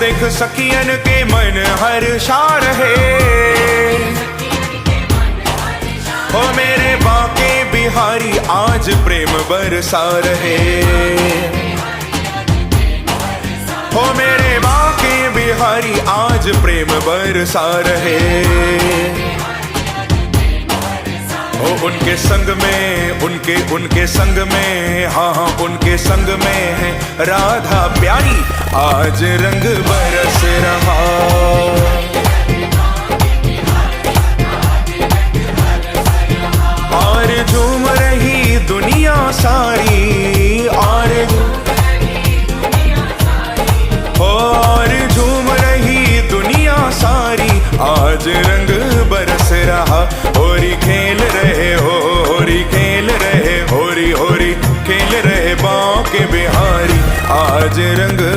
देख सखियन के मन हर्षा रहे। हो मेरे बाके बिहारी आज प्रेम बरसा रहे। हो मेरे बाके बिहारी आज प्रेम बरसा रहे। हो उनके संग में उनके संग में, हाँ हाँ उनके संग में है राधा प्यारी आज रंग बरस रहा। और झूम रही दुनिया सारी, और झूम रही दुनिया सारी आज रंग बरस रहा। होरी खेल रहे होरी खेल रहे, होरी होरी खेल रहे बाके बिहारी आज रंग